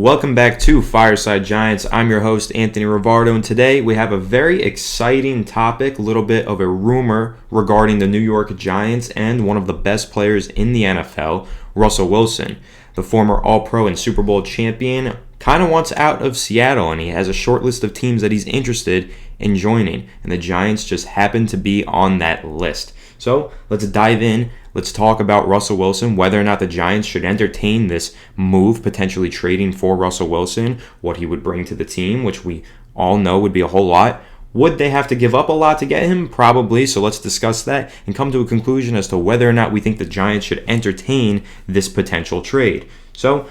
Welcome back to Fireside Giants. I'm your host, Anthony Rivardo, and today we have a very exciting topic, a little bit of a rumor regarding the New York Giants and one of the best players in the NFL, Russell Wilson. The former All-Pro and Super Bowl champion kind of wants out of Seattle, and he has a short list of teams that he's interested in joining, and the Giants just happen to be on that list. So let's dive in. Let's talk about Russell Wilson, whether or not the Giants should entertain this move, potentially trading for Russell Wilson, what he would bring to the team, which we all know would be a whole lot. Would they have to give up a lot to get him? Probably. So let's discuss that and come to a conclusion as to whether or not we think the Giants should entertain this potential trade. So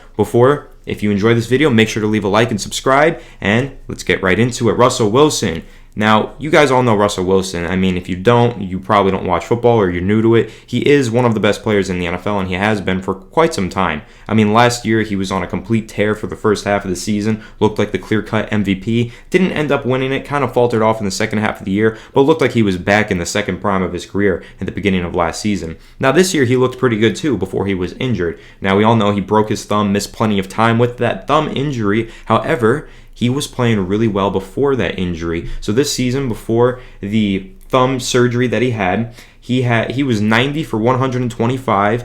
if you enjoyed this video, make sure to leave a like and subscribe, and let's get right into it. Russell Wilson. Now, you guys all know Russell Wilson. I mean, if you don't, you probably don't watch football or you're new to it. He is one of the best players in the NFL, and he has been for quite some time. I mean, last year he was on a complete tear for the first half of the season, looked like the clear-cut MVP, didn't end up winning it, kind of faltered off in the second half of the year, but looked like he was back in the second prime of his career at the beginning of last season. Now, this year he looked pretty good too before he was injured. Now, we all know he broke his thumb, missed plenty of time with that thumb injury. However, he was playing really well before that injury. So this season, before the thumb surgery that he was 90 for 125,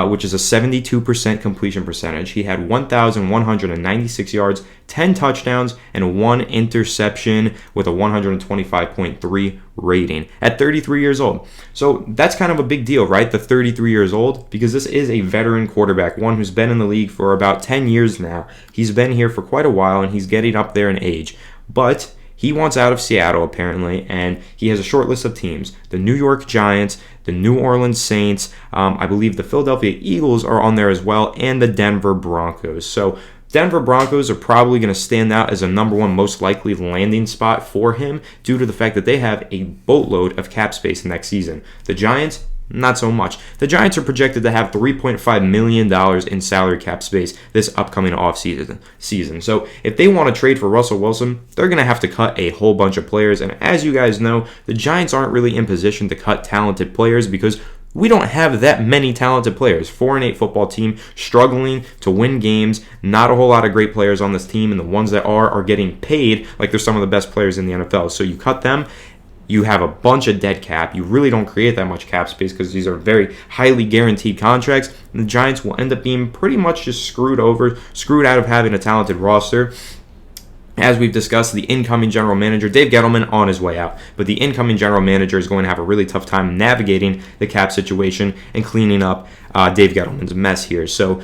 which is a 72% completion percentage. He had 1,196 yards, 10 touchdowns, and 1 interception with a 125.3 rating at 33 years old. So that's kind of a big deal, right? The 33 years old, because this is a veteran quarterback, one who's been in the league for about 10 years now. He's been here for quite a while, and he's getting up there in age. But he wants out of Seattle, apparently, and he has a short list of teams. The New York Giants, the New Orleans Saints, I believe the Philadelphia Eagles are on there as well, and the Denver Broncos. So Denver Broncos are probably going to stand out as a number one most likely landing spot for him due to the fact that they have a boatload of cap space next season. The Giants, not so much. The Giants are projected to have $3.5 million in salary cap space this upcoming offseason. So if they want to trade for Russell Wilson, they're going to have to cut a whole bunch of players. And as you guys know, the Giants aren't really in position to cut talented players because we don't have that many talented players. 4-8 football team, struggling to win games. Not a whole lot of great players on this team, and the ones that are getting paid like they're some of the best players in the NFL. So you cut them. You have a bunch of dead cap. You really don't create that much cap space because these are very highly guaranteed contracts. And the Giants will end up being pretty much just screwed out of having a talented roster. As we've discussed, the incoming general manager, Dave Gettleman, on his way out. But the incoming general manager is going to have a really tough time navigating the cap situation and cleaning up Dave Gettleman's mess here. So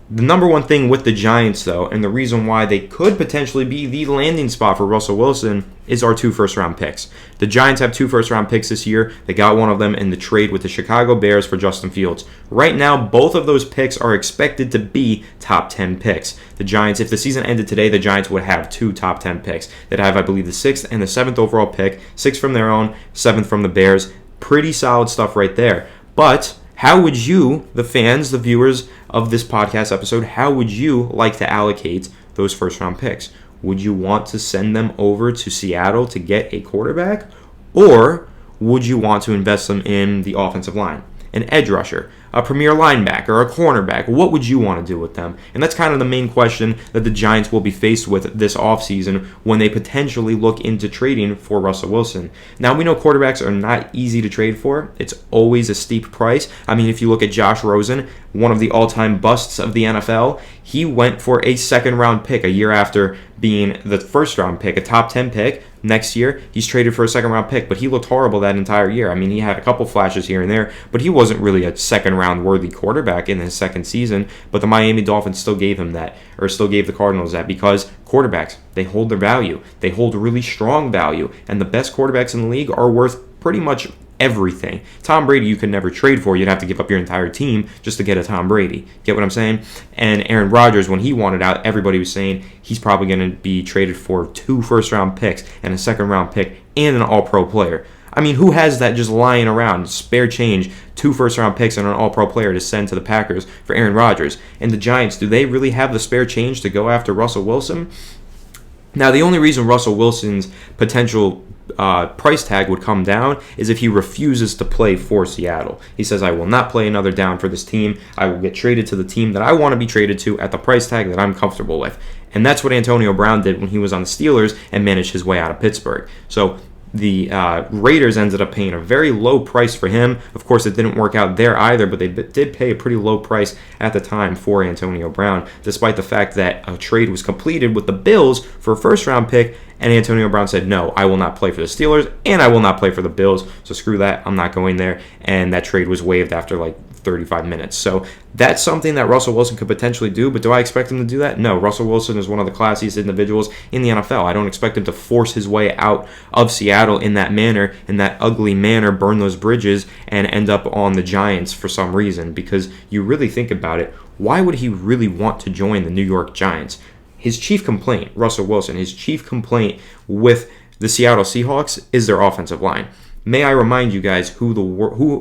the number one thing with the Giants, though, and the reason why they could potentially be the landing spot for Russell Wilson is our 2 first-round picks. The Giants have 2 first-round picks this year. They got one of them in the trade with the Chicago Bears for Justin Fields. Right now, both of those picks are expected to be top 10 picks. The Giants, if the season ended today, the Giants would have 2 top 10 picks. They'd have, I believe, the 6th and the 7th overall pick, 6 from their own, 7th from the Bears. Pretty solid stuff right there. But how would you, the fans, the viewers of this podcast episode, how would you like to allocate those first-round picks? Would you want to send them over to Seattle to get a quarterback? Or would you want to invest them in the offensive line, an edge rusher, a premier linebacker, a cornerback? What would you want to do with them? And that's kind of the main question that the Giants will be faced with this offseason when they potentially look into trading for Russell Wilson. Now, we know quarterbacks are not easy to trade for. It's always a steep price. I mean, if you look at Josh Rosen, one of the all-time busts of the NFL, he went for a second-round pick a year after being the first-round pick, a top 10 pick. Next year, he's traded for a second-round pick, but he looked horrible that entire year. I mean, he had a couple flashes here and there, but he wasn't really a second-round worthy quarterback in his second season. But the Miami Dolphins still gave him that, or still gave the Cardinals that, because quarterbacks, they hold their value. They hold really strong value, and the best quarterbacks in the league are worth pretty much everything. Tom Brady you could never trade for. You'd have to give up your entire team just to get a Tom Brady. Get what I'm saying? And Aaron Rodgers, when he wanted out, everybody was saying he's probably going to be traded for 2 first-round picks and a second-round pick and an all-pro player. I mean, who has that just lying around? Spare change, 2 first-round picks and an all-pro player to send to the Packers for Aaron Rodgers. And the Giants, do they really have the spare change to go after Russell Wilson? Now, the only reason Russell Wilson's potential price tag would come down is if he refuses to play for Seattle. He says, I will not play another down for this team. I will get traded to the team that I want to be traded to at the price tag that I'm comfortable with. And that's what Antonio Brown did when he was on the Steelers and managed his way out of Pittsburgh. So the Raiders ended up paying a very low price for him. Of course, it didn't work out there either, but they did pay a pretty low price at the time for Antonio Brown, despite the fact that a trade was completed with the Bills for a first-round pick, and Antonio Brown said, no, I will not play for the Steelers, and I will not play for the Bills, so screw that, I'm not going there, and that trade was waived after like 35 minutes. So that's something that Russell Wilson could potentially do, but do I expect him to do that? No. Russell Wilson is one of the classiest individuals in the NFL. I don't expect him to force his way out of Seattle in that manner, in that ugly manner, burn those bridges, and end up on the Giants for some reason, because you really think about it, why would he really want to join the New York Giants? His chief complaint, Russell Wilson, his chief complaint with the Seattle Seahawks is their offensive line. May I remind you guys who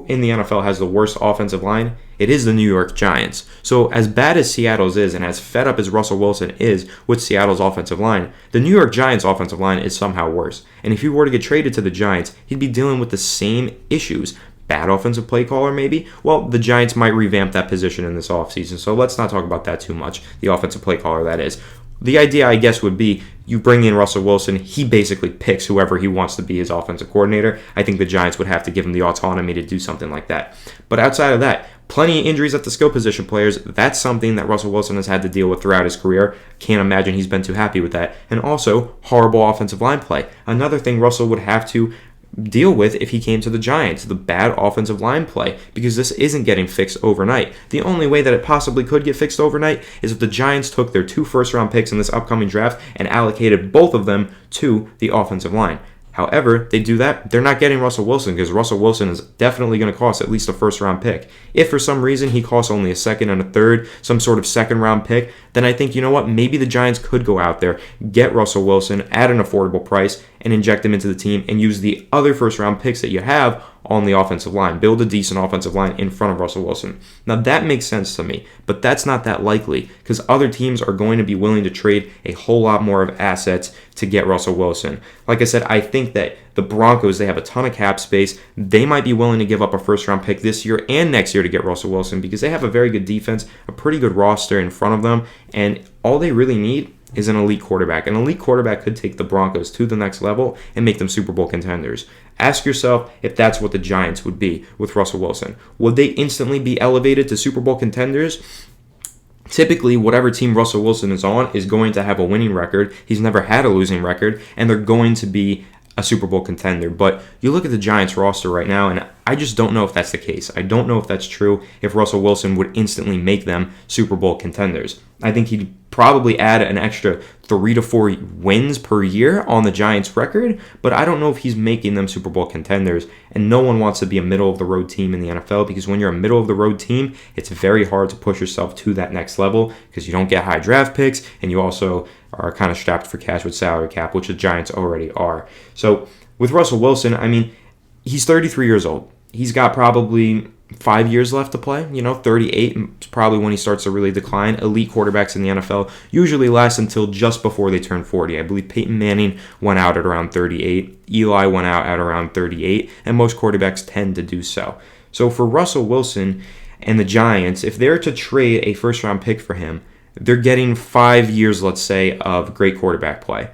in the NFL has the worst offensive line? It is the New York Giants. So as bad as Seattle's is and as fed up as Russell Wilson is with Seattle's offensive line, the New York Giants offensive line is somehow worse. And if he were to get traded to the Giants, he'd be dealing with the same issues. Bad offensive play caller, maybe? Well, the Giants might revamp that position in this offseason, so let's not talk about that too much, the offensive play caller, that is. The idea, I guess, would be you bring in Russell Wilson, he basically picks whoever he wants to be his offensive coordinator. I think the Giants would have to give him the autonomy to do something like that. But outside of that, plenty of injuries at the skill position players. That's something that Russell Wilson has had to deal with throughout his career. Can't imagine he's been too happy with that. And also, horrible offensive line play. Another thing Russell would have to deal with if he came to the Giants, the bad offensive line play, because this isn't getting fixed overnight. The only way that it possibly could get fixed overnight is if the Giants took their 2 first-round picks in this upcoming draft and allocated both of them to the offensive line. However, they do that, they're not getting Russell Wilson because Russell Wilson is definitely going to cost at least a first-round pick. If for some reason he costs only a second and a third, some sort of second-round pick, then I think, you know what, maybe the Giants could go out there, get Russell Wilson at an affordable price, and inject him into the team and use the other first-round picks that you have on the offensive line. Build a decent offensive line in front of Russell Wilson. Now, that makes sense to me, but that's not that likely because other teams are going to be willing to trade a whole lot more of assets to get Russell Wilson. Like I said, I think that the Broncos, they have a ton of cap space. They might be willing to give up a first-round pick this year and next year to get Russell Wilson because they have a very good defense, a pretty good roster in front of them, and all they really need is an elite quarterback. An elite quarterback could take the Broncos to the next level and make them Super Bowl contenders. Ask yourself if that's what the Giants would be with Russell Wilson. Would they instantly be elevated to Super Bowl contenders? Typically, whatever team Russell Wilson is on is going to have a winning record. He's never had a losing record, and they're going to be a Super Bowl contender. But you look at the Giants roster right now, and I just don't know if that's the case. I don't know if that's true, if Russell Wilson would instantly make them Super Bowl contenders. I think he'd probably add an extra 3 to 4 wins per year on the Giants record, but I don't know if he's making them Super Bowl contenders, and no one wants to be a middle-of-the-road team in the NFL because when you're a middle-of-the-road team, it's very hard to push yourself to that next level because you don't get high draft picks, and you also are kind of strapped for cash with salary cap, which the Giants already are. So with Russell Wilson, I mean, he's 33 years old. He's got probably 5 years left to play. 38 is probably when he starts to really decline. Elite quarterbacks in the NFL usually last until just before they turn 40. I believe Peyton Manning went out at around 38. Eli went out at around 38, and most quarterbacks tend to do so. So for Russell Wilson and the Giants, if they're to trade a first-round pick for him, they're getting 5 years, let's say, of great quarterback play.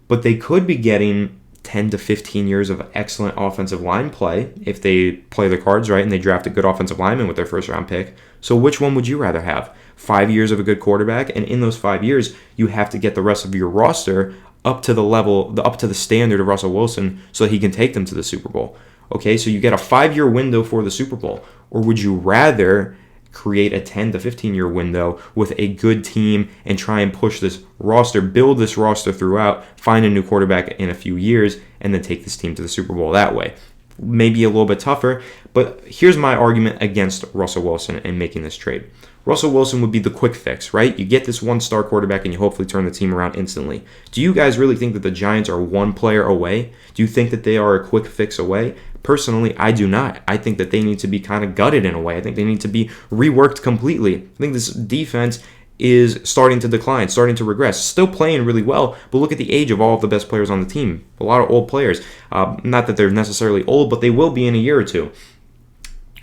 But they could be getting 10 to 15 years of excellent offensive line play if they play the cards right and they draft a good offensive lineman with their first round pick. So which one would you rather have? 5 years of a good quarterback, and in those 5 years, you have to get the rest of your roster up to the level, up to the standard of Russell Wilson so that he can take them to the Super Bowl. Okay, so you get a 5-year window for the Super Bowl. Or would you rather create a 10 to 15-year window with a good team and try and push this roster, build this roster throughout, find a new quarterback in a few years, and then take this team to the Super Bowl that way? Maybe a little bit tougher, but here's my argument against Russell Wilson and making this trade. Russell Wilson would be the quick fix, right? You get this one-star quarterback and you hopefully turn the team around instantly. Do you guys really think that the Giants are one player away? Do you think that they are a quick fix away? Personally, I do not. I think that they need to be kind of gutted in a way. I think they need to be reworked completely. I think this defense is starting to decline, starting to regress. Still playing really well, but look at the age of all of the best players on the team. A lot of old players. Not that they're necessarily old, but they will be in a year or two.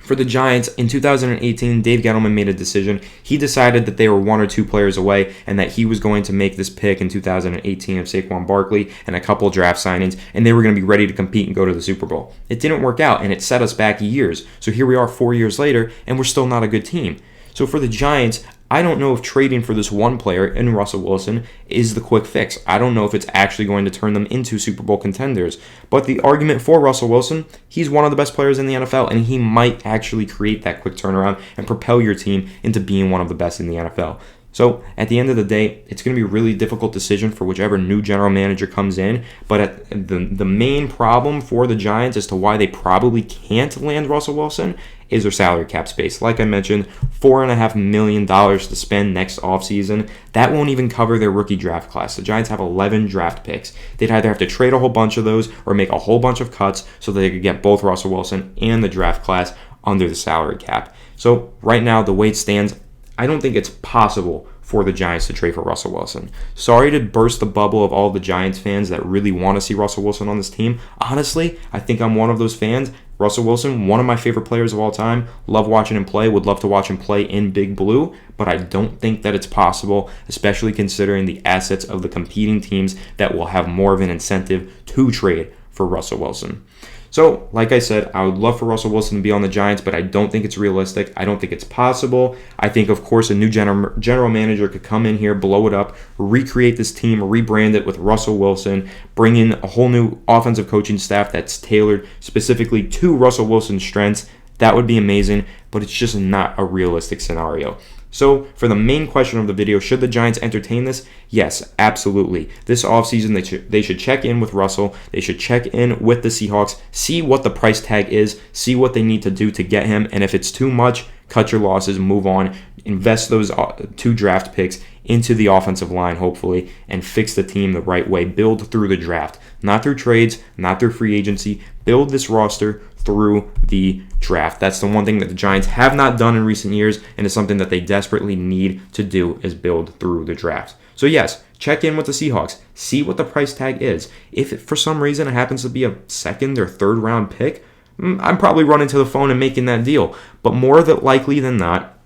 For the Giants, in 2018, Dave Gettleman made a decision. He decided that they were 1 or 2 players away and that he was going to make this pick in 2018 of Saquon Barkley and a couple draft signings, and they were going to be ready to compete and go to the Super Bowl. It didn't work out, and it set us back years. So here we are 4 years later, and we're still not a good team. So for the Giants, I don't know if trading for this one player in Russell Wilson is the quick fix. I don't know if it's actually going to turn them into Super Bowl contenders. But the argument for Russell Wilson, he's one of the best players in the NFL, and he might actually create that quick turnaround and propel your team into being one of the best in the NFL. So at the end of the day, it's going to be a really difficult decision for whichever new general manager comes in. But the main problem for the Giants as to why they probably can't land Russell Wilson is their salary cap space. Like I mentioned, $4.5 million to spend next offseason. That won't even cover their rookie draft class. The Giants have 11 draft picks. They'd either have to trade a whole bunch of those or make a whole bunch of cuts so that they could get both Russell Wilson and the draft class under the salary cap. So right now, the way it stands, I don't think it's possible for the Giants to trade for Russell Wilson. Sorry to burst the bubble of all the Giants fans that really want to see Russell Wilson on this team. Honestly, I think I'm one of those fans. Russell Wilson, one of my favorite players of all time. Love watching him play. Would love to watch him play in Big Blue. But I don't think that it's possible, especially considering the assets of the competing teams that will have more of an incentive to trade for Russell Wilson. So, like I said, I would love for Russell Wilson to be on the Giants, but I don't think it's realistic. I don't think it's possible. I think, of course, a new general manager could come in here, blow it up, recreate this team, rebrand it with Russell Wilson, bring in a whole new offensive coaching staff that's tailored specifically to Russell Wilson's strengths. That would be amazing, but it's just not a realistic scenario. So, for the main question of the video, should the Giants entertain this? Yes, absolutely. This offseason, they should check in with Russell. They should check in with the Seahawks, see what the price tag is, see what they need to do to get him, and if it's too much, cut your losses, move on, invest those 2 draft picks into the offensive line, hopefully, and fix the team the right way. Build through the draft, not through trades, not through free agency. Build this roster through the draft. That's the one thing that the Giants have not done in recent years, and is something that they desperately need to do, is build through the draft. So yes, check in with the Seahawks. See what the price tag is. If for some reason it happens to be a 2nd or 3rd round pick, I'm probably running to the phone and making that deal. But more likely than not,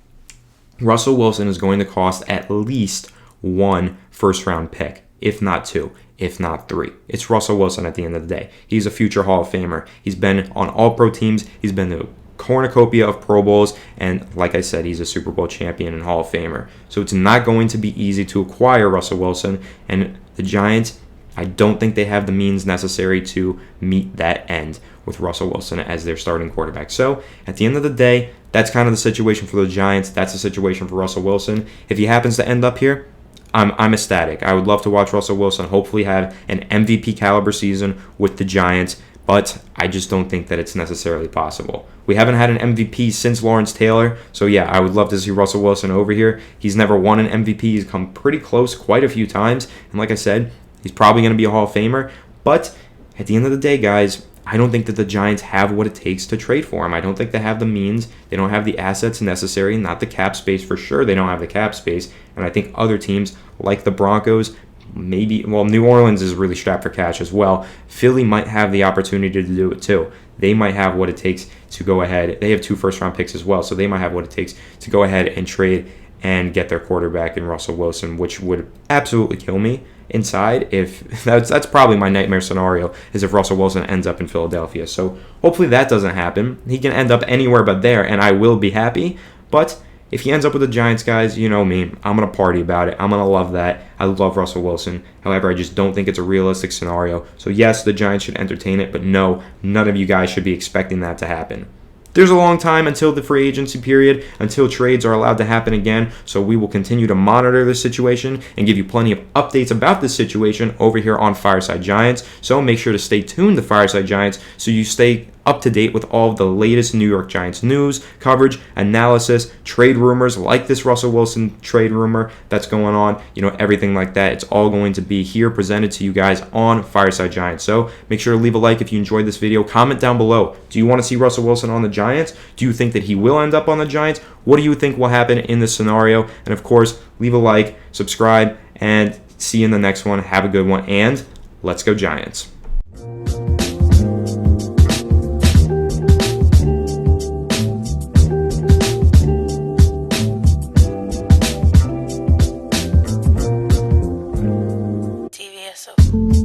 Russell Wilson is going to cost at least 1 first-round pick, if not 2, if not 3. It's Russell Wilson at the end of the day. He's a future Hall of Famer. He's been on all-pro teams. He's been the cornucopia of Pro Bowls, and like I said, he's a Super Bowl champion and Hall of Famer. So it's not going to be easy to acquire Russell Wilson, and the Giants, I don't think they have the means necessary to meet that end with Russell Wilson as their starting quarterback. So at the end of the day, that's kind of the situation for the Giants. That's the situation for Russell Wilson. If he happens to end up here, I'm ecstatic. I would love to watch Russell Wilson hopefully have an MVP caliber season with the Giants, but I just don't think that it's necessarily possible. We haven't had an MVP since Lawrence Taylor, so yeah, I would love to see Russell Wilson over here. He's never won an MVP. He's come pretty close quite a few times, and like I said, he's probably going to be a Hall of Famer, but at the end of the day, guys, I don't think that the Giants have what it takes to trade for him. I don't think they have the means. They don't have the assets necessary, not the cap space for sure. They don't have the cap space. And I think other teams like the Broncos, New Orleans is really strapped for cash as well. Philly might have the opportunity to do it too. They might have what it takes to go ahead. They have 2 first-round picks as well, so they might have what it takes to go ahead and trade and get their quarterback in Russell Wilson, which would absolutely kill me inside. If that's probably my nightmare scenario, is if Russell Wilson ends up in Philadelphia. So hopefully that doesn't happen. He can end up anywhere but there, and I will be happy. But if he ends up with the Giants, guys, you know me, I'm going to party about it. I'm going to love that. I love Russell Wilson. However, I just don't think it's a realistic scenario. So yes, the Giants should entertain it, but no, none of you guys should be expecting that to happen. There's a long time until the free agency period, until trades are allowed to happen again, so we will continue to monitor this situation and give you plenty of updates about this situation over here on Fireside Giants. So make sure to stay tuned to Fireside Giants so you stay up to date with all of the latest New York Giants news, coverage, analysis, trade rumors like this Russell Wilson trade rumor that's going on, everything like that. It's all going to be here presented to you guys on Fireside Giants. So make sure to leave a like if you enjoyed this video. Comment down below. Do you want to see Russell Wilson on the Giants? Do you think that he will end up on the Giants? What do you think will happen in this scenario? And of course, leave a like, subscribe, and see you in the next one. Have a good one, and let's go Giants. TVSO.